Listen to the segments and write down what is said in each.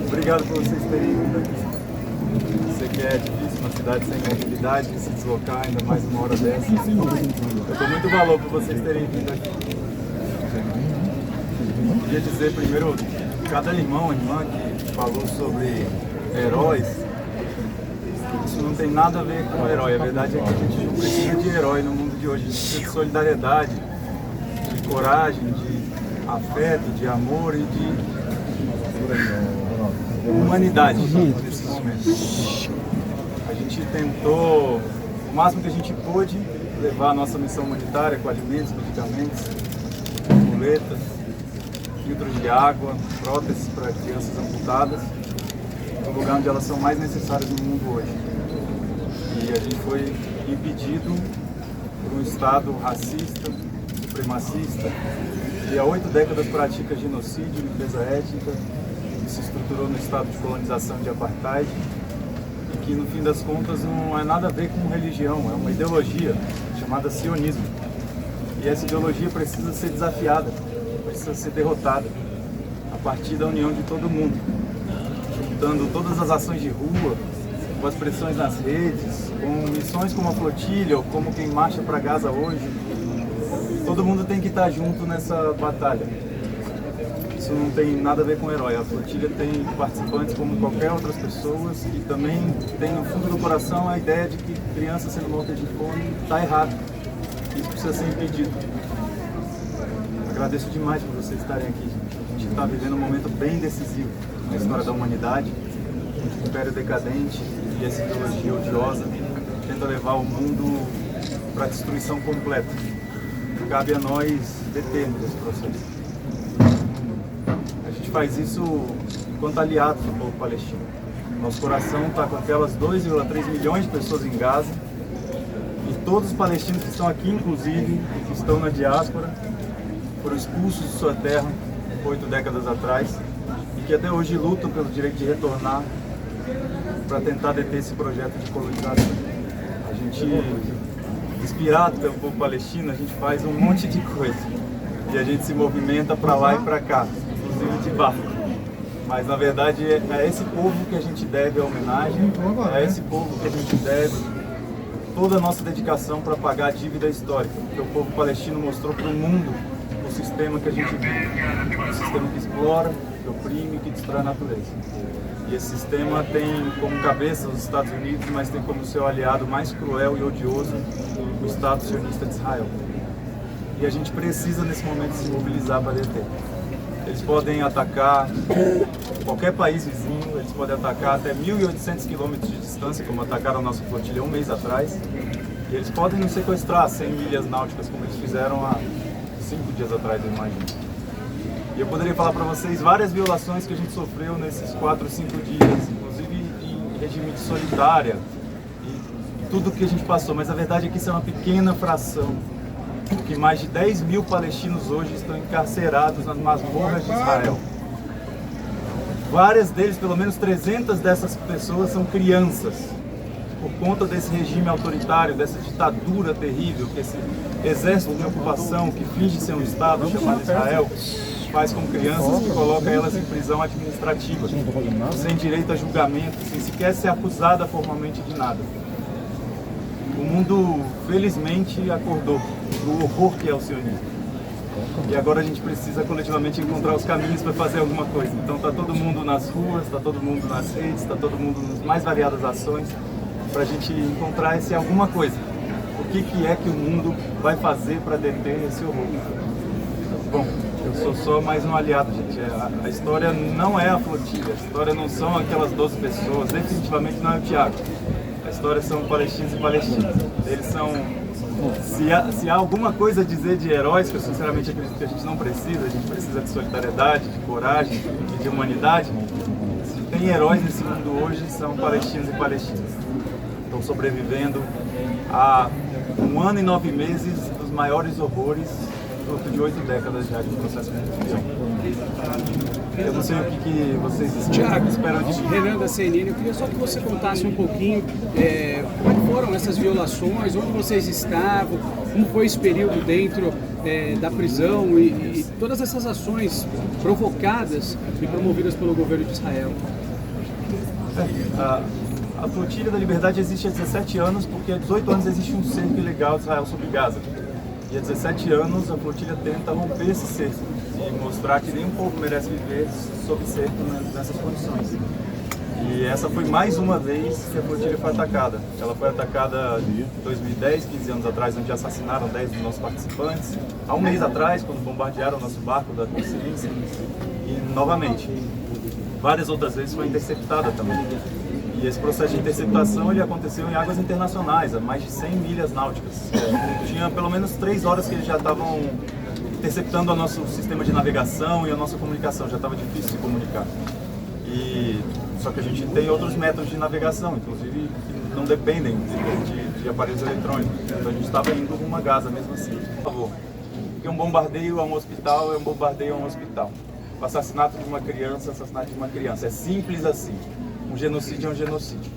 Obrigado por vocês terem vindo aqui. Sei que é difícil uma cidade sem mobilidade, se deslocar ainda mais uma hora dessa. Eu dou muito valor por vocês terem vindo aqui. Queria dizer primeiro, cada irmão e irmã que falou sobre heróis, isso não tem nada a ver com herói. A verdade é que a gente não precisa de herói no mundo de hoje. A gente precisa de solidariedade, de coragem, de afeto, de amor e de humanidade nesse momento. A gente tentou, o máximo que a gente pôde, levar a nossa missão humanitária com alimentos, medicamentos, muletas, filtros de água, próteses para crianças amputadas, no lugar onde elas são mais necessárias no mundo hoje. E a gente foi impedido por um Estado racista, supremacista, que há 8 décadas pratica genocídio, limpeza étnica, que se estruturou no estado de colonização de apartheid e que no fim das contas não é nada a ver com religião, é uma ideologia chamada sionismo. E essa ideologia precisa ser desafiada, precisa ser derrotada a partir da união de todo mundo, juntando todas as ações de rua, com as pressões nas redes, com missões como a Flotilha ou como quem marcha para Gaza hoje. Todo mundo tem que estar junto nessa batalha. Isso não tem nada a ver com herói. A Flotilha tem participantes como qualquer outras pessoas e também tem no fundo do coração a ideia de que crianças sendo mortas de fome está errado. Isso precisa ser impedido. Agradeço demais por vocês estarem aqui. A gente está vivendo um momento bem decisivo na história da humanidade. O Império decadente e essa ideologia odiosa tenta levar o mundo para a destruição completa. Cabe a nós determos esse processo. A gente faz isso enquanto aliados do povo palestino. Nosso coração está com aquelas 2,3 milhões de pessoas em Gaza e todos os palestinos que estão aqui, inclusive, que estão na diáspora, foram expulsos de sua terra 8 décadas atrás e que até hoje lutam pelo direito de retornar para tentar deter esse projeto de colonização. A gente, inspirado pelo povo palestino, a gente faz um monte de coisa e a gente se movimenta para lá e para cá, inclusive de barco. Mas na verdade é esse povo que a gente deve a homenagem, é esse povo que a gente deve toda a nossa dedicação para pagar a dívida histórica, que o povo palestino mostrou para o mundo o sistema que a gente vive, um sistema que explora, que oprime, que destrói a natureza. E esse sistema tem como cabeça os Estados Unidos, mas tem como seu aliado mais cruel e odioso o Estado sionista de Israel. E a gente precisa nesse momento se mobilizar para deter. Eles podem atacar qualquer país vizinho, eles podem atacar até 1.800 quilômetros de distância, como atacaram a nossa flotilha um mês atrás. E eles podem nos sequestrar a 100 milhas náuticas, como eles fizeram há 5 dias atrás, eu imagino. E eu poderia falar para vocês várias violações que a gente sofreu nesses 4 ou 5 dias, inclusive em regime de solitária e tudo que a gente passou, mas a verdade é que isso é uma pequena fração, porque mais de 10 mil palestinos hoje estão encarcerados nas masmorras de Israel. Várias deles, pelo menos 300 dessas pessoas são crianças, por conta desse regime autoritário, dessa ditadura terrível, que esse exército de ocupação que finge ser um Estado chamado Israel, faz com crianças que coloca elas em prisão administrativa, sem direito a julgamento, sem sequer ser acusada formalmente de nada. O mundo, felizmente, acordou do horror que é o sionismo. E agora a gente precisa coletivamente encontrar os caminhos para fazer alguma coisa. Então está todo mundo nas ruas, está todo mundo nas redes, está todo mundo nas mais variadas ações, para a gente encontrar esse alguma coisa. O que é que o mundo vai fazer para deter esse horror? Bom, eu sou só mais um aliado, gente. A história não é a flotilha, a história não são aquelas 12 pessoas, definitivamente não é o Tiago. A história são palestinos e palestinas. Eles são... Se há alguma coisa a dizer de heróis, que eu sinceramente acredito que a gente não precisa, a gente precisa de solidariedade, de coragem e de humanidade. Se tem heróis nesse mundo hoje, são palestinos e palestinas. Estão sobrevivendo há 1 ano e 9 meses dos maiores horrores, fruto de 8 décadas já de processo de destruição. Eu não sei o que vocês esperam de mim. Renan da CNN, eu queria só que você contasse um pouquinho como foram essas violações, onde vocês estavam, como foi esse período dentro da prisão e todas essas ações provocadas e promovidas pelo governo de Israel? A Flotilha da Liberdade existe há 17 anos porque há 18 anos existe um cerco ilegal de Israel sobre Gaza. E há 17 anos a Flotilha tenta romper esse cerco e mostrar que nenhum povo merece viver sob cerco nessas condições. E essa foi mais uma vez que a Flotilha foi atacada. Ela foi atacada em 2010, 15 anos atrás, onde assassinaram 10 dos nossos participantes. Há um mês atrás, quando bombardearam o nosso barco da Consciência. E novamente, várias outras vezes foi interceptada também. E esse processo de interceptação ele aconteceu em águas internacionais, a mais de 100 milhas náuticas. Tinha pelo menos 3 horas que eles já estavam interceptando o nosso sistema de navegação e a nossa comunicação, já estava difícil de comunicar. Só que a gente tem outros métodos de navegação, inclusive que não dependem de aparelhos eletrônicos. Então a gente estava indo rumo a Gaza mesmo assim. Por favor, porque um bombardeio a um hospital é um bombardeio a um hospital. O assassinato de uma criança é assassinato de uma criança. É simples assim. Um genocídio é um genocídio.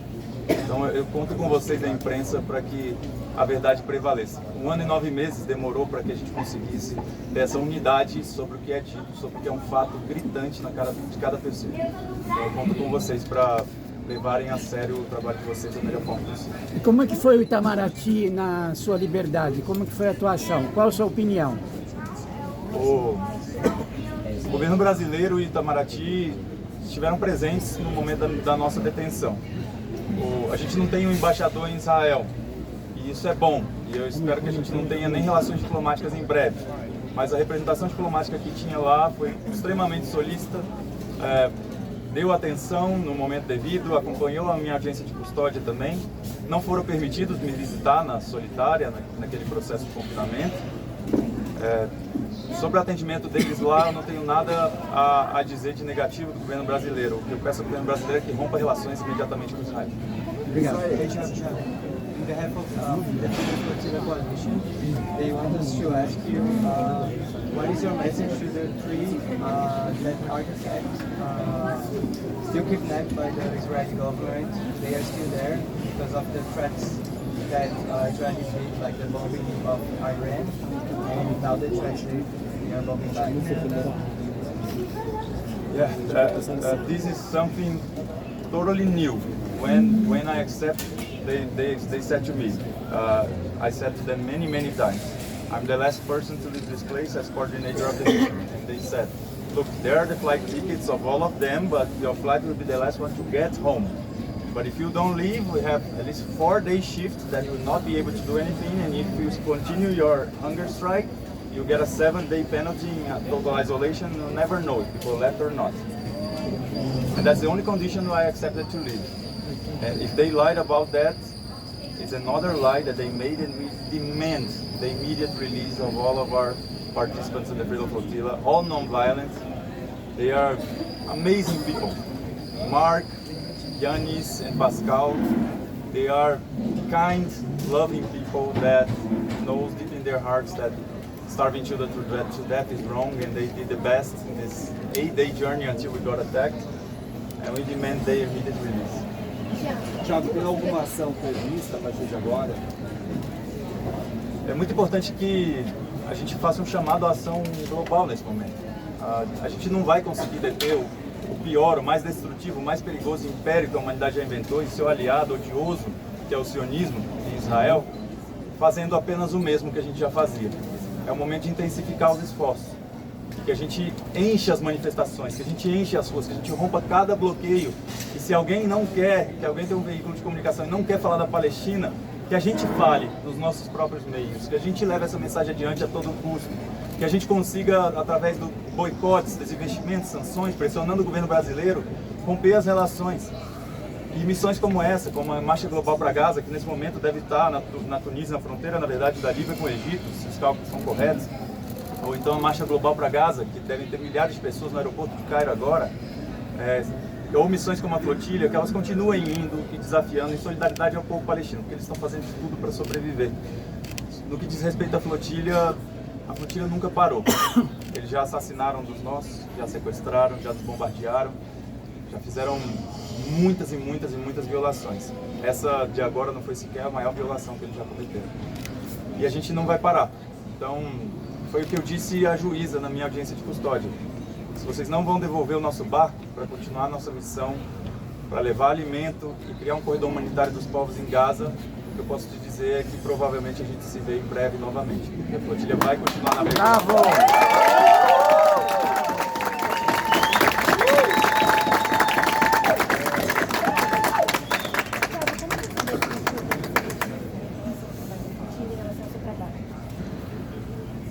Então eu conto com vocês da imprensa para que a verdade prevaleça. 1 ano e 9 meses demorou para que a gente conseguisse ter essa unidade sobre o que é dito, sobre o que é um fato gritante na cara de cada pessoa. Então eu conto com vocês para levarem a sério o trabalho de vocês da melhor forma possível. E como é que foi o Itamaraty na sua liberdade? Como é que foi a atuação? Qual a sua opinião? O governo brasileiro e Itamaraty estiveram presentes no momento da nossa detenção. A gente não tem um embaixador em Israel, e isso é bom, e eu espero que a gente não tenha nem relações diplomáticas em breve. Mas a representação diplomática que tinha lá foi extremamente solícita, deu atenção no momento devido, acompanhou a minha audiência de custódia também. Não foram permitidos me visitar na solitária, naquele processo de confinamento. Sobre o atendimento deles lá, eu não tenho nada a dizer de negativo do governo brasileiro. O que eu peço ao governo brasileiro é que rompa relações imediatamente com Israel. Obrigado. On behalf of the Flotilla Coalition, they want us to ask you, what is your message to the 3 that are in fact still kidnapped by the Israeli government? They are still there because of the threats that Israel made, like the bombing of Iran, and now the threats they are bombing back. Yeah, this is something totally new. When I accept, they said to me, I said to them many times, I'm the last person to leave this place as coordinator of the mission. And they said, look, there are the flight tickets of all of them, but your flight will be the last one to get home. But if you don't leave, we have at least 4-day shift that you will not be able to do anything, and if you continue your hunger strike, you get a 7-day penalty in total isolation. You'll never know if people left or not. And that's the only condition I accepted to leave. And if they lied about that, it's another lie that they made, and we demand the immediate release of all of our participants in the Freedom Flotilla, all non-violent. They are amazing people. Mark, Yanis, and Pascal, they are kind, loving people that knows deep in their hearts that starving children to death is wrong, and they did the best in this 8-day journey until we got attacked, and we demand their immediate release. Thiago, tem alguma ação prevista a partir de agora? É muito importante que a gente faça um chamado à ação global nesse momento. A gente não vai conseguir deter o pior, o mais destrutivo, o mais perigoso império que a humanidade já inventou e seu aliado odioso, que é o sionismo em Israel, fazendo apenas o mesmo que a gente já fazia. É o momento de intensificar os esforços, que a gente enche as manifestações, que a gente enche as ruas, que a gente rompa cada bloqueio. E se alguém não quer, que alguém tem um veículo de comunicação e não quer falar da Palestina, que a gente fale nos nossos próprios meios, que a gente leve essa mensagem adiante a todo custo, que a gente consiga, através do boicotes, desinvestimentos, sanções, pressionando o governo brasileiro, romper as relações. E missões como essa, como a Marcha Global para Gaza, que nesse momento deve estar na Tunísia, na fronteira, na verdade, da Líbia com o Egito, se os cálculos são corretos, ou então a Marcha Global para Gaza, que devem ter milhares de pessoas no aeroporto de Cairo agora, ou missões como a Flotilha, que elas continuem indo e desafiando em solidariedade ao povo palestino, porque eles estão fazendo de tudo para sobreviver. No que diz respeito à Flotilha, a Flotilha nunca parou. Eles já assassinaram um dos nossos, já sequestraram, já nos bombardearam, já fizeram muitas violações. Essa de agora não foi sequer a maior violação que eles já cometeram. E a gente não vai parar. Então, foi o que eu disse à juíza na minha audiência de custódia. Se vocês não vão devolver o nosso barco para continuar a nossa missão, para levar alimento e criar um corredor humanitário dos povos em Gaza, o que eu posso te dizer é que provavelmente a gente se vê em breve novamente. E a flotilha vai continuar navegando. Bravo!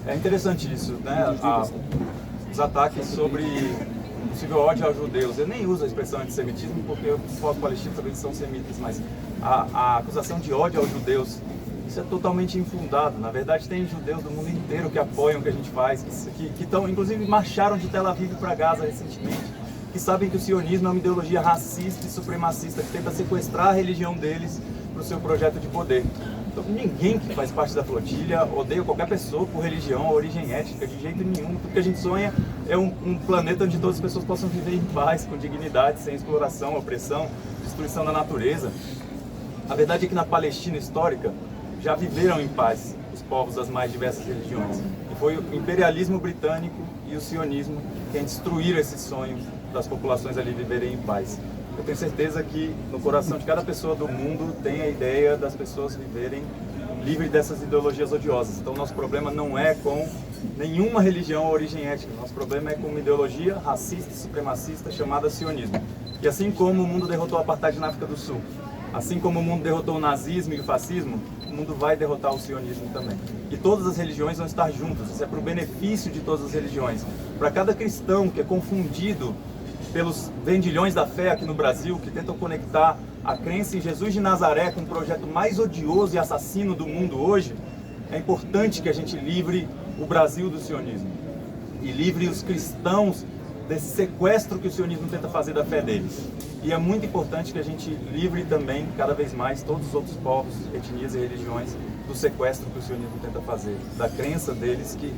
É interessante isso, né? Os ataques sobre possível ódio aos judeus. Eu nem uso a expressão antissemitismo porque os povos palestinos também são semitas, mas a acusação de ódio aos judeus, isso é totalmente infundado. Na verdade, tem judeus do mundo inteiro que apoiam o que a gente faz, que estão, inclusive, marcharam de Tel Aviv para Gaza recentemente, que sabem que o sionismo é uma ideologia racista e supremacista que tenta sequestrar a religião deles para o seu projeto de poder. Então, ninguém que faz parte da flotilha odeia qualquer pessoa por religião ou origem étnica, de jeito nenhum. Tudo que a gente sonha é um planeta onde todas as pessoas possam viver em paz, com dignidade, sem exploração, opressão, destruição da natureza. A verdade é que na Palestina histórica já viveram em paz os povos das mais diversas religiões. E foi o imperialismo britânico e o sionismo que destruíram esse sonho das populações ali viverem em paz. Eu tenho certeza que no coração de cada pessoa do mundo tem a ideia das pessoas viverem livre dessas ideologias odiosas. Então, nosso problema não é com nenhuma religião ou origem étnica. Nosso problema é com uma ideologia racista e supremacista chamada sionismo. E assim como o mundo derrotou a apartheid na África do Sul, assim como o mundo derrotou o nazismo e o fascismo, o mundo vai derrotar o sionismo também. E todas as religiões vão estar juntas. Isso é para o benefício de todas as religiões. Para cada cristão que é confundido pelos vendilhões da fé aqui no Brasil, que tentam conectar a crença em Jesus de Nazaré com o projeto mais odioso e assassino do mundo hoje, é importante que a gente livre o Brasil do sionismo e livre os cristãos desse sequestro que o sionismo tenta fazer da fé deles. E é muito importante que a gente livre também, cada vez mais, todos os outros povos, etnias e religiões do sequestro que o sionismo tenta fazer, da crença deles que,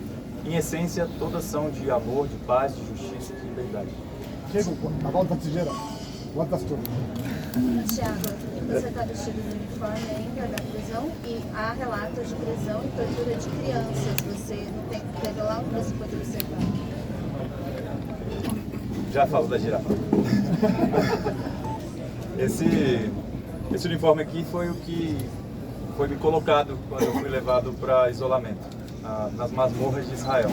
em essência, todas são de amor, de paz, de justiça e de liberdade. Diego, about the Tijera, what the story? Tiago, você está vestido de uniforme ainda da prisão e há relatos de prisão e tortura de crianças. Você não tem que revelar o que você pode observar? Já falo da girafa. Esse uniforme aqui foi o que foi me colocado quando eu fui levado para isolamento, nas masmorras de Israel.